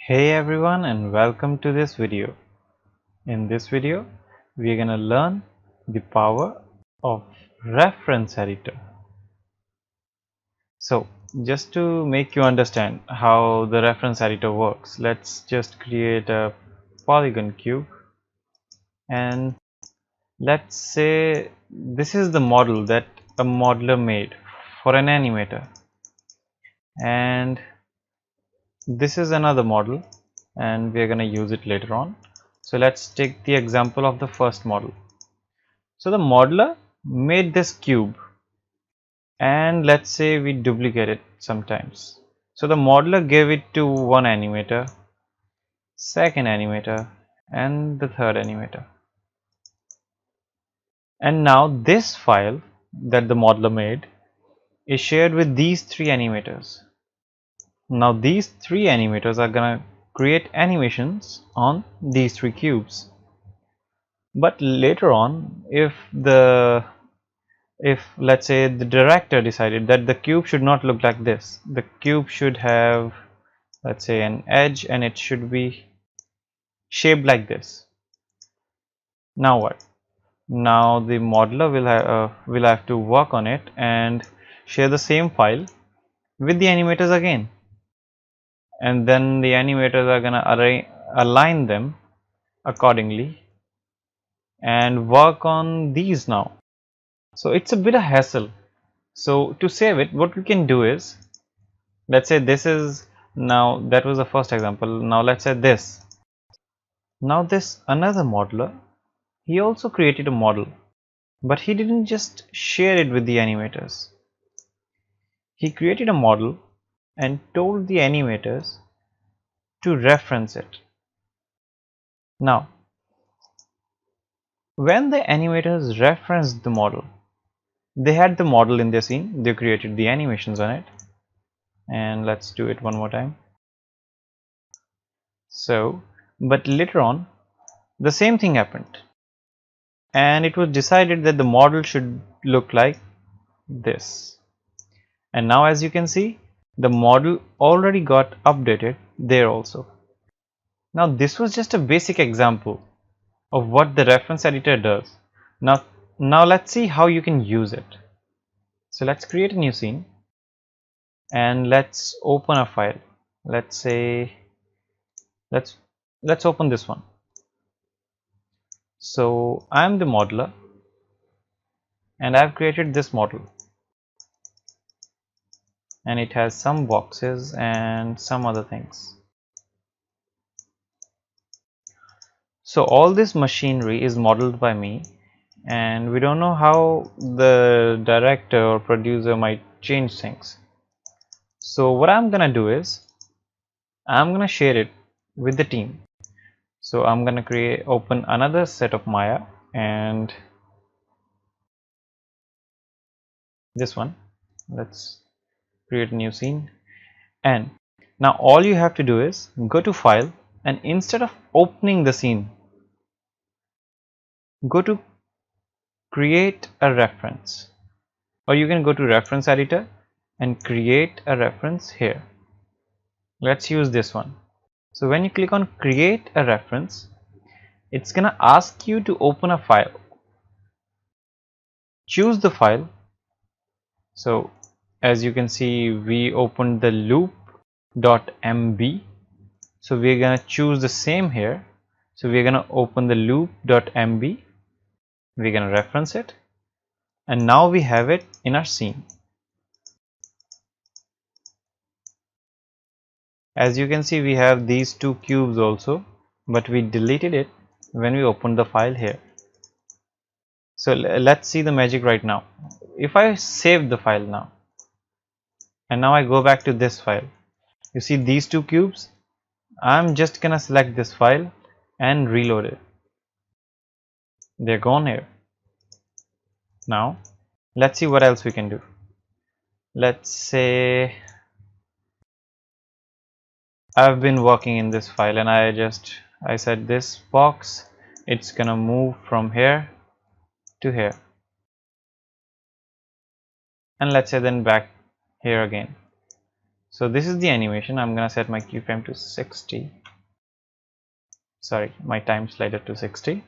Hey everyone, and welcome to this video. In this video we are going to learn the power of reference editor. So just to make you understand how the reference editor works, let's just create a polygon cube, and let's say this is the model that a modeler made for an animator, and this is another model and we are going to use it later on. So let's take the example of the first model. So the modeler made this cube, and let's say we duplicate it sometimes. So the modeler gave it to one animator, second animator, and the third animator. And now this file that the modeler made is shared with these three animators. Now these three animators are gonna create animations on these three cubes. But later on, if let's say the director decided that the cube should not look like this, the cube should have, let's say, an edge and it should be shaped like this. Now what? Now the modeler will have to work on it and share the same file with the animators again, and then the animators are gonna align them accordingly and work on these now. So it's a bit of hassle. So to save it, what we can do is, let's say this is, now that was the first example. Now let's say this. Now this another modeler, he also created a model, but he didn't just share it with the animators. He created a model and told the animators to reference it. Now, when the animators referenced the model, they had the model in their scene, they created the animations on it, and let's do it one more time. So, but later on, the same thing happened, and it was decided that the model should look like this. And now as you can see, the model already got updated there also. Now this was just a basic example of what the reference editor does. Now let's see how you can use it. So let's create a new scene and let's open a file. Let's say let's open this one. So I'm the modeler and I've created this model, and it has some boxes and some other things. So all this machinery is modeled by me, and we don't know how the director or producer might change things. So what I'm gonna do is I'm gonna share it with the team. So I'm gonna open another set of Maya, and this one, let's create a new scene. And now all you have to do is go to file, and instead of opening the scene, go to create a reference, or you can go to reference editor and create a reference here. Let's use this one. So when you click on create a reference, it's gonna ask you to open a file. Choose the file. So as you can see, we opened the loop.mb, so we're gonna choose the same here. So we're gonna open the loop.mb, we're gonna reference it, and now we have it in our scene. As you can see, we have these two cubes also, but we deleted it when we opened the file here. So let's see the magic right now. If I save the file now, and now I go back to this file, you see these two cubes. I'm just gonna select this file and reload it. They're gone here. Now let's see what else we can do. Let's say I've been working in this file, and I said this box, it's gonna move from here to here, and let's say then back here again. So this is the animation. I'm gonna set my keyframe to 60. Sorry, my time slider to 60.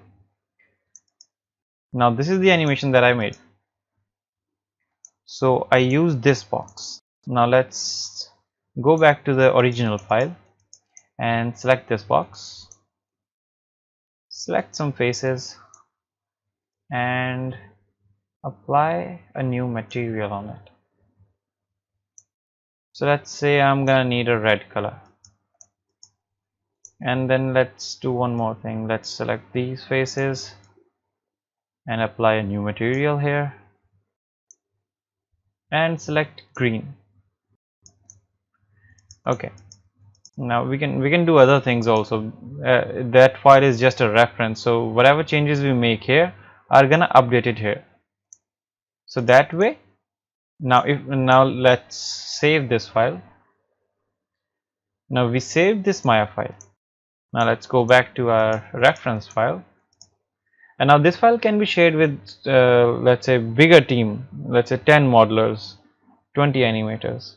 Now this is the animation that I made. So I use this box. Now let's go back to the original file and select this box. Select some faces and apply a new material on it. So let's say I'm gonna need a red color. And then let's do one more thing. Let's select these faces and apply a new material here and select green. Okay, now we can do other things also. That file is just a reference, so whatever changes we make here are gonna update it here. So that way, now let's save this file. Now we saved this Maya file. Now let's go back to our reference file, and now this file can be shared with let's say bigger team, let's say 10 modelers, 20 animators,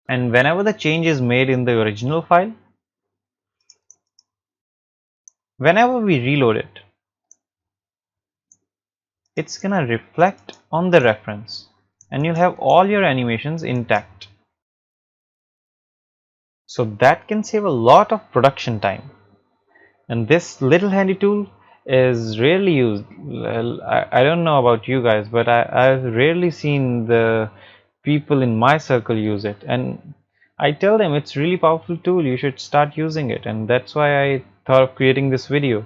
and whenever the change is made in the original file, whenever we reload it, it's gonna reflect on the reference and you'll have all your animations intact. So that can save a lot of production time. And this little handy tool is rarely used. I don't know about you guys, but I've rarely seen the people in my circle use it, and I tell them it's really powerful tool, you should start using it, and that's why I thought of creating this video.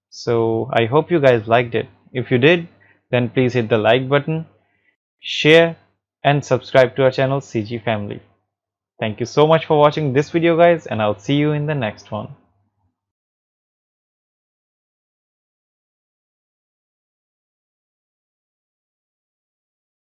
So I hope you guys liked it. If you did, then please hit the like button, share and subscribe to our channel CGFamily. Thank you so much for watching this video guys, and I'll see you in the next one.